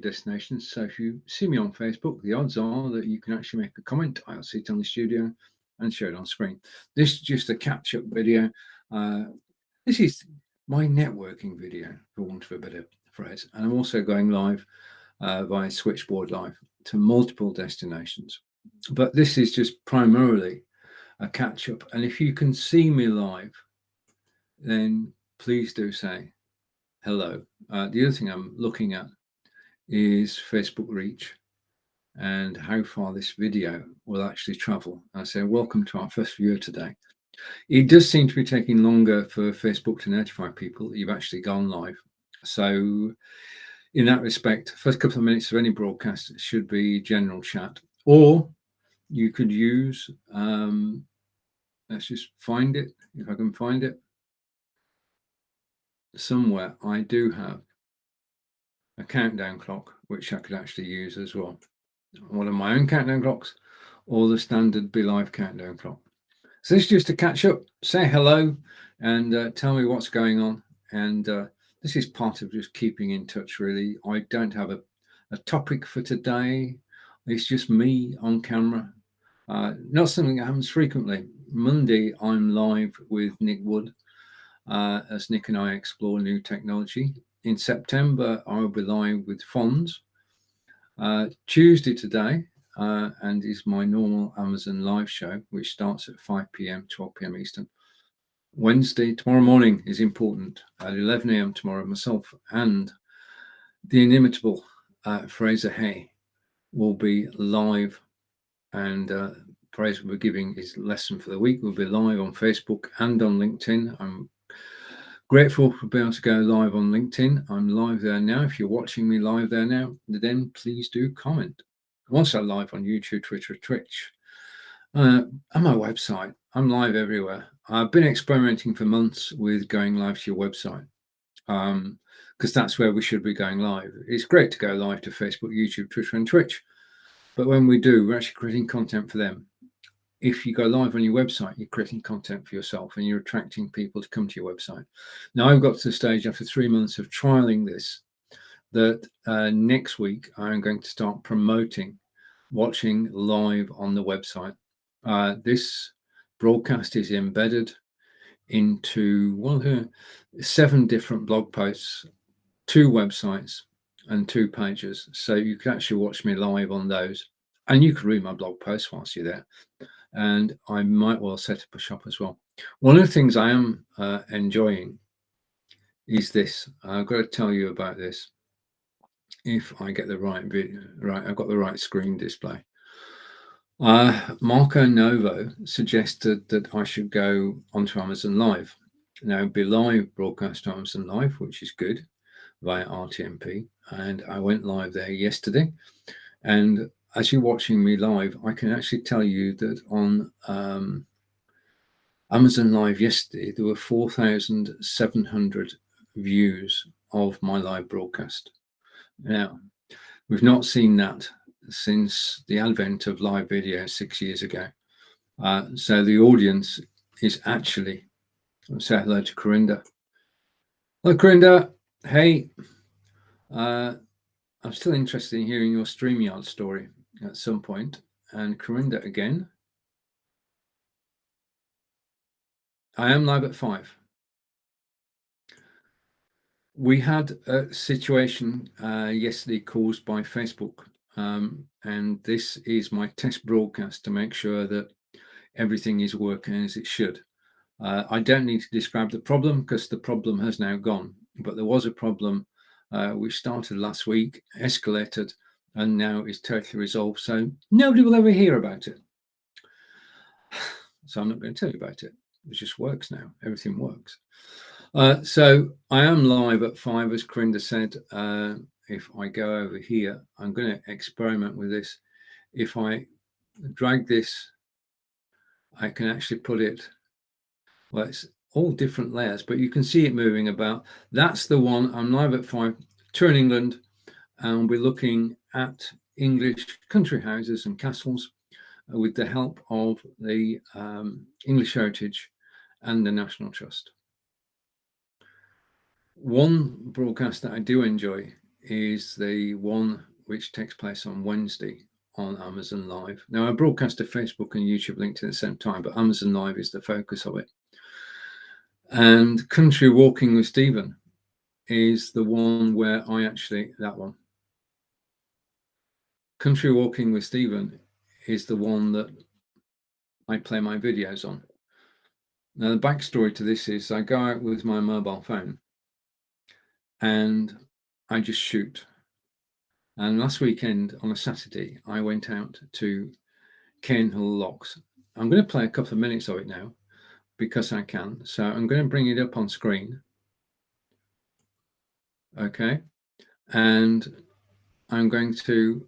destinations. So if you see me on Facebook, the odds are that you can actually make a comment. I'll see it on the studio and show it on screen. This is just a catch-up video. This is my networking video, for want of a better phrase. And I'm also going live via Switchboard.Live to multiple destinations. But this is just primarily a catch-up. And if you can see me live, then please do say hello. The other thing I'm looking at is Facebook reach and how far this video will actually travel. I say welcome to our first viewer today. It does seem to be taking longer for Facebook to notify people that you've actually gone live. So in that respect, first couple of minutes of any broadcast should be general chat, or you could use, let's just find it, if I can find it. Somewhere I do have a countdown clock, which I could actually use as well. One of my own countdown clocks or the standard ViLive countdown clock. So this is just to catch up, say hello, and tell me what's going on. And this is part of just keeping in touch, really. I don't have a topic for today. It's just me on camera. Not something that happens frequently. Monday, I'm live with Nick Wood as Nick and I explore new technology. In September, I will be live with Fonz. Tuesday today, and is my normal Amazon live show, which starts at 5 p.m, 12 p.m. Eastern. Wednesday, tomorrow morning is important. At 11 a.m. tomorrow, myself and the inimitable Fraser Hay will be live, and Fraser will be giving his lesson for the week. We'll be live on Facebook and on LinkedIn. I'm grateful for being able to go live on LinkedIn. I'm live there now. If you're watching me live there now, then please do comment. I'm also live on YouTube, Twitter, Twitch, and my website. I'm live everywhere. I've been experimenting for months with going live to your website, because that's where we should be going live. It's great to go live to Facebook, YouTube, Twitter, and Twitch, but when we do, we're actually creating content for them. If you go live on your website, you're creating content for yourself and you're attracting people to come to your website. Now, I've got to the stage after 3 months of trialing this that next week I'm going to start promoting watching live on the website. This broadcast is embedded into 7 different blog posts, 2 websites, and 2 pages. So you can actually watch me live on those, and you can read my blog posts whilst you're there. And I might well set up a shop as well. One of the things I am enjoying is this. I've got to tell you about this. If I get the right video, right, I've got the right screen display. Marco Novo suggested that I should go onto Amazon Live. Now, ViLive broadcast to Amazon Live, which is good, via RTMP. And I went live there yesterday. And as you're watching me live, I can actually tell you that on Amazon Live yesterday, there were 4,700 views of my live broadcast. Now, we've not seen that since the advent of live video 6 years ago. So the audience is actually, I'll say hello to Corinda. Hello, Corinda. Hey, I'm still interested in hearing your StreamYard story at some point. And Corinda again. I am live at 5. We had a situation yesterday caused by Facebook, and this is my test broadcast to make sure that everything is working as it should. I don't need to describe the problem because the problem has now gone, but there was a problem which started last week, escalated, and now is totally resolved. So nobody will ever hear about it. So I'm not going to tell you about it. It just works now. Everything works. So I am live at 5, as Corinda said. If I go over here, I'm going to experiment with this. If I drag this, I can actually put it, well, it's all different layers, but you can see it moving about. That's the one. I'm live at 5, tour in England, and we're looking at English country houses and castles with the help of the English Heritage and the National Trust. One broadcast that I do enjoy is the one which takes place on Wednesday on Amazon Live. Now, I broadcast to Facebook and YouTube linked at the same time, but Amazon Live is the focus of it. And Country Walking with Stephen is the one where I actually, that one. Country Walking with Stephen is the one that I play my videos on. Now, the backstory to this is I go out with my mobile phone and I just shoot. And last weekend on a Saturday, I went out to Cairnhill Locks. I'm going to play a couple of minutes of it now because I can. So I'm going to bring it up on screen. Okay. And I'm going to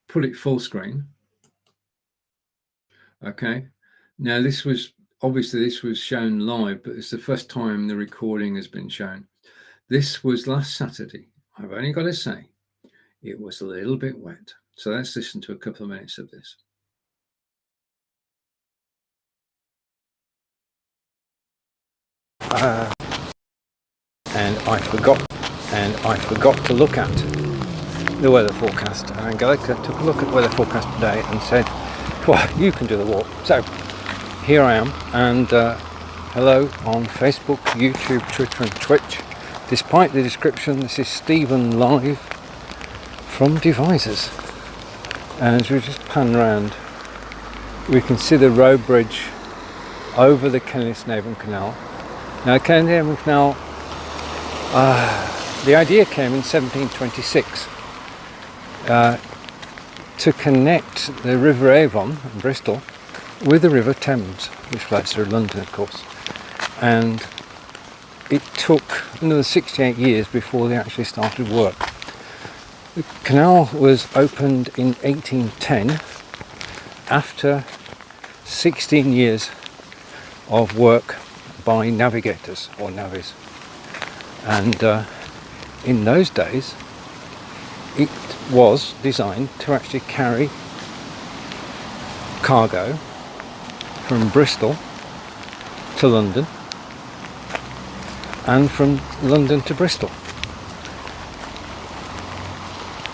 put it full screen. Okay. Now, this was shown live, but it's the first time the recording has been shown. This was last Saturday. I've only got to say, it was a little bit wet. So let's listen to a couple of minutes of this. And I forgot to look at the weather forecast. And Angelica took a look at the weather forecast today and said, well, you can do the walk. So here I am, and hello on Facebook, YouTube, Twitter and Twitch. Despite the description, this is Stephen live from Devisors. And as we just pan round, we can see the road bridge over the Kenlisnavon Canal. Now, Kenlisnavon Canal, the idea came in 1726 to connect the River Avon in Bristol with the River Thames, which flows through London, of course. And it took another 68 years before they actually started work. The canal was opened in 1810 after 16 years of work by navigators or navvies. And in those days, it was designed to actually carry cargo from Bristol to London and from London to Bristol.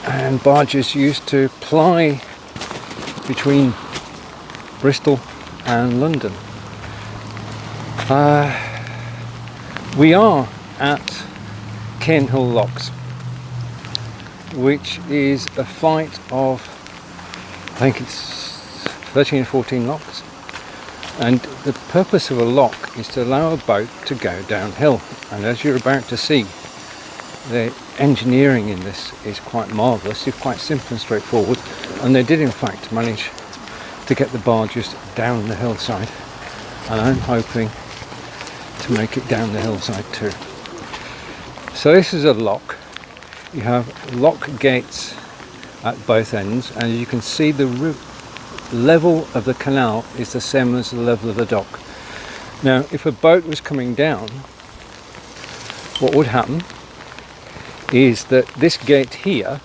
And barges used to ply between Bristol and London. We are at Cairnhill Locks, which is a flight of, I think it's 13 or 14 locks. And the purpose of a lock is to allow a boat to go downhill. And as you're about to see, the engineering in this is quite marvellous. It's quite simple and straightforward. And they did in fact manage to get the barges down the hillside. And I'm hoping to make it down the hillside too. So this is a lock. You have lock gates at both ends, and you can see the level of the canal is the same as the level of the dock. Now, if a boat was coming down, what would happen is that this gate here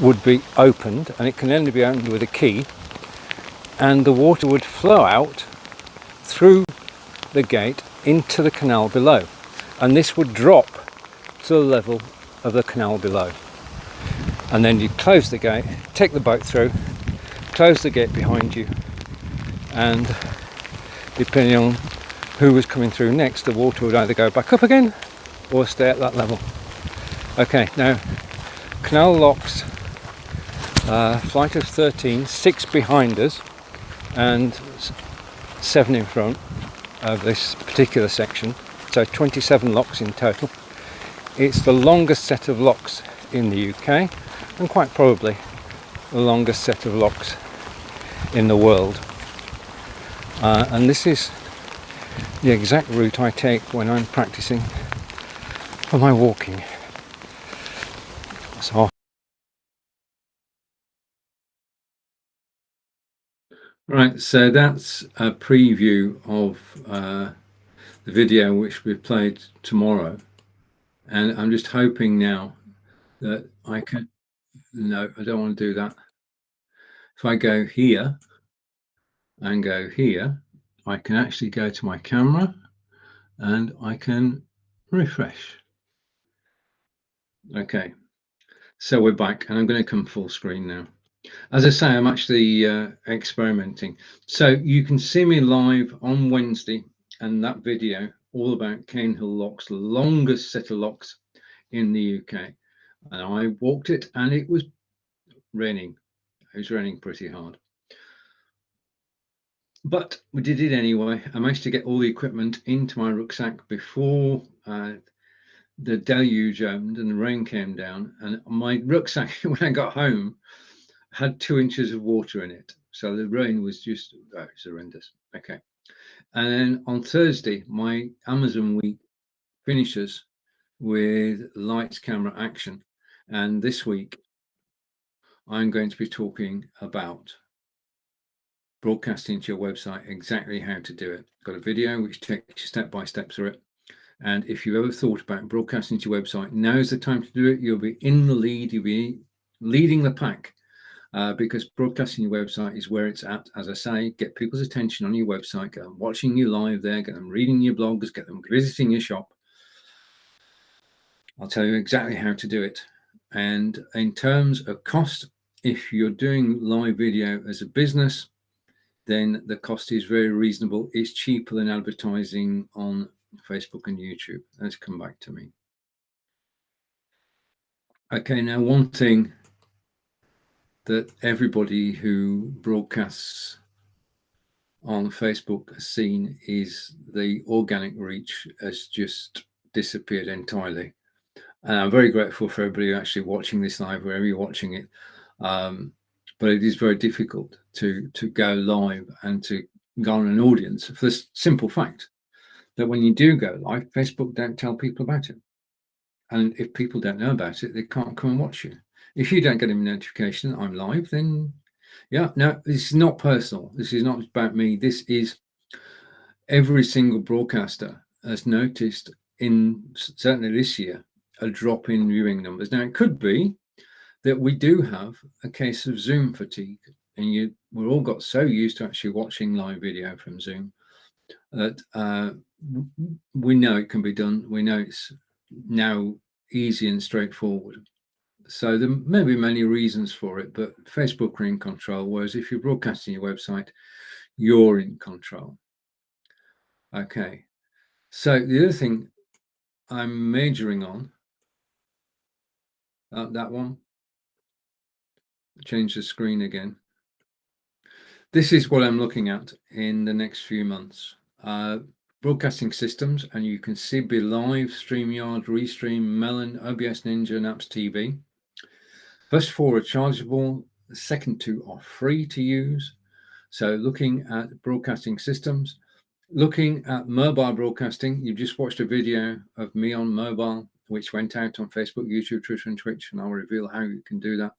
would be opened, and it can only be opened with a key, and the water would flow out through the gate into the canal below, and this would drop to the level of the canal below. And then you close the gate, take the boat through, close the gate behind you, and depending on who was coming through next, the water would either go back up again or stay at that level. Okay, now canal locks, flight of 13, 6 behind us and 7 in front of this particular section, so 27 locks in total. It's the longest set of locks in the UK, and quite probably the longest set of locks in the world. And this is the exact route I take when I'm practicing for my walking. So Right, so that's a preview of the video which we played tomorrow, and I'm just hoping now that I can, no, I don't want to do that. If I go here and go here, I can actually go to my camera and I can refresh. Okay, So we're back, and I'm going to come full screen now. As I say, I'm actually experimenting. So you can see me live on Wednesday, and that video all about Cane Hill locks, the longest set of locks in the UK. And I walked it, and it was raining. It was raining pretty hard. But we did it anyway. I managed to get all the equipment into my rucksack before the deluge opened and the rain came down. And my rucksack, when I got home, had 2 inches of water in it. So the rain was just, oh, it's horrendous. Okay. And then on Thursday, my Amazon week finishes with lights, camera, action. And this week, I'm going to be talking about broadcasting to your website, exactly how to do it. I've got a video which takes you step by step through it. And if you've ever thought about broadcasting to your website, now's the time to do it. You'll be in the lead, you'll be leading the pack, because broadcasting your website is where it's at. As I say, get people's attention on your website, get them watching you live there, get them reading your blogs, get them visiting your shop. I'll tell you exactly how to do it. And in terms of cost, if you're doing live video as a business, then the cost is very reasonable. It's cheaper than advertising on Facebook and YouTube. Let's come back to me. Okay, now one thing that everybody who broadcasts on Facebook has seen is the organic reach has just disappeared entirely. And I'm very grateful for everybody actually watching this live, wherever you're watching it. But it is very difficult to go live and to garner an audience for this simple fact that when you do go live, Facebook don't tell people about it. And if people don't know about it, they can't come and watch you. If you don't get a notification that I'm live, then yeah, no, this is not personal. This is not about me. This is every single broadcaster has noticed in certainly this year a drop in viewing numbers. Now, it could be that we do have a case of Zoom fatigue, and we're all got so used to actually watching live video from Zoom that we know it can be done. We know it's now easy and straightforward. So there may be many reasons for it, but Facebook are in control, whereas if you're broadcasting your website, you're in control. Okay, so the other thing I'm majoring on, that one, change the screen again. This is what I'm looking at in the next few months. Broadcasting systems, and you can see BeLive, StreamYard, Restream, Melon, OBS Ninja, and Apps TV. First 4 are chargeable, the second 2 are free to use. So looking at broadcasting systems, looking at mobile broadcasting, you've just watched a video of me on mobile, which went out on Facebook, YouTube, Twitter, and Twitch, and I'll reveal how you can do that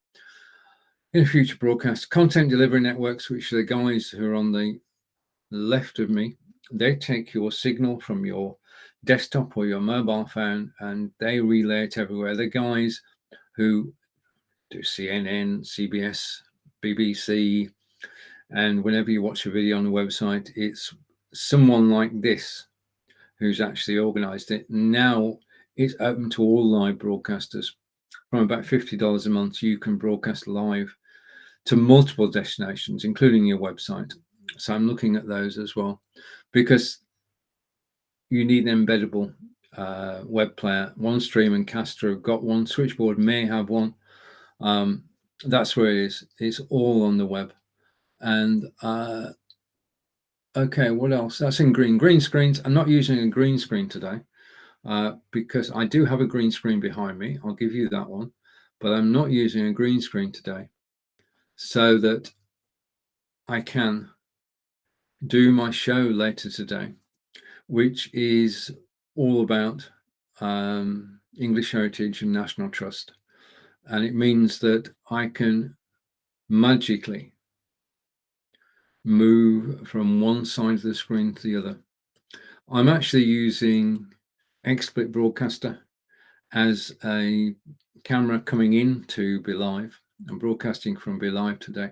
in future broadcasts. Content delivery networks, which are the guys who are on the left of me, they take your signal from your desktop or your mobile phone and they relay it everywhere. The guys who do CNN, CBS, BBC, and whenever you watch a video on the website, it's someone like this who's actually organized it. Now it's open to all live broadcasters. From about $50 a month, you can broadcast live to multiple destinations, including your website. So I'm looking at those as well, because you need an embeddable web player. OneStream and Castro have got one. Switchboard may have one. That's where it is. It's all on the web. And okay, what else? That's in green screens. I'm not using a green screen today because I do have a green screen behind me. I'll give you that one, but I'm not using a green screen today so that I can do my show later today, which is all about English heritage and national trust. And it means that I can magically move from one side of the screen to the other. I'm actually using XSplit Broadcaster as a camera coming in to BeLive. I'm broadcasting from BeLive today,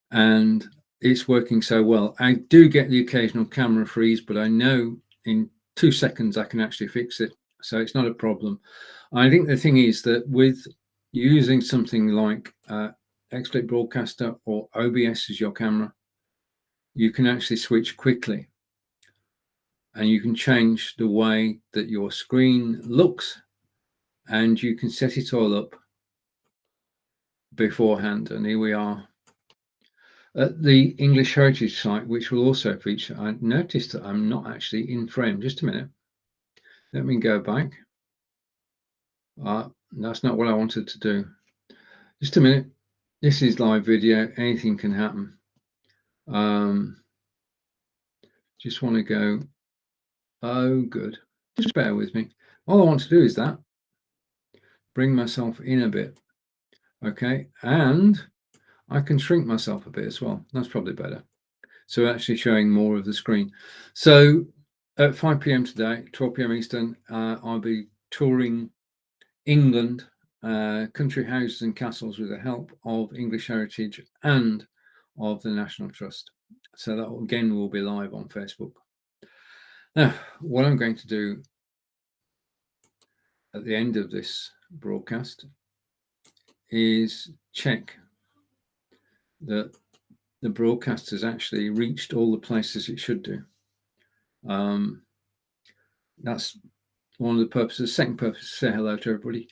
and it's working so well. I do get the occasional camera freeze, but I know in 2 seconds I can actually fix it, so it's not a problem. I think the thing is that with using something like XSplit Broadcaster or OBS as your camera, you can actually switch quickly, and you can change the way that your screen looks, and you can set it all up beforehand. And here we are at the English Heritage site, which will also feature. I noticed that I'm not actually in frame. Just a minute. Let me go back. That's not what I wanted to do. Just a minute. This is live video. Anything can happen. Just want to go. Oh, good. Just bear with me. All I want to do is that. Bring myself in a bit. Okay. And I can shrink myself a bit as well. That's probably better. So actually showing more of the screen. So at 5 p.m. today, 12 p.m. Eastern, I'll be touring England, country houses and castles with the help of English Heritage and of the National Trust. So that again will be live on Facebook. Now, what I'm going to do at the end of this broadcast is check that the broadcast has actually reached all the places it should do. That's one of the purposes. Second purpose is to say hello to everybody.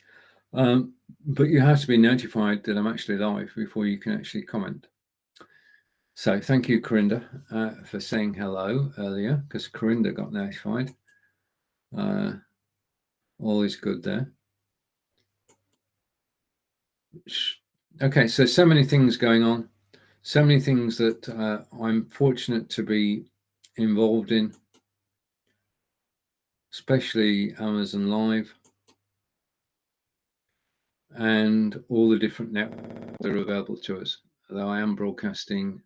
But you have to be notified that I'm actually live before you can actually comment. So thank you, Corinda, for saying hello earlier, because Corinda got notified. All is good there. Okay, so many things going on, so many things that I'm fortunate to be involved in, especially Amazon Live and all the different networks that are available to us, although I am broadcasting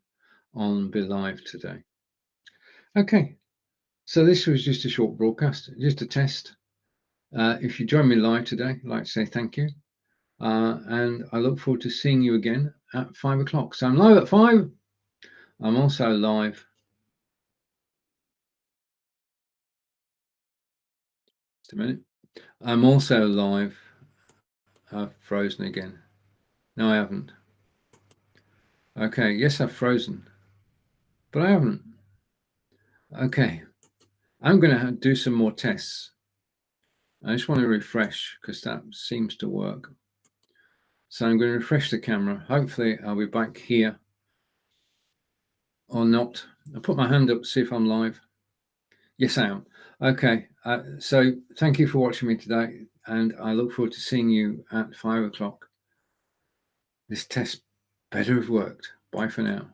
on ViLive today. Okay, so this was just a short broadcast, just a test. If you join me live today, I'd like to say thank you. And I look forward to seeing you again at 5 o'clock. So I'm live at 5. I'm also live. Just a minute. I'm also live. I've frozen again. No, I haven't. Okay, yes, I've frozen, but I haven't. Okay, I'm going to do some more tests. I just want to refresh because that seems to work. So I'm going to refresh the camera. Hopefully I'll be back here or not. I'll put my hand up to see if I'm live. Yes, I am. Okay, so thank you for watching me today, and I look forward to seeing you at 5 o'clock. This test better have worked. Bye for now.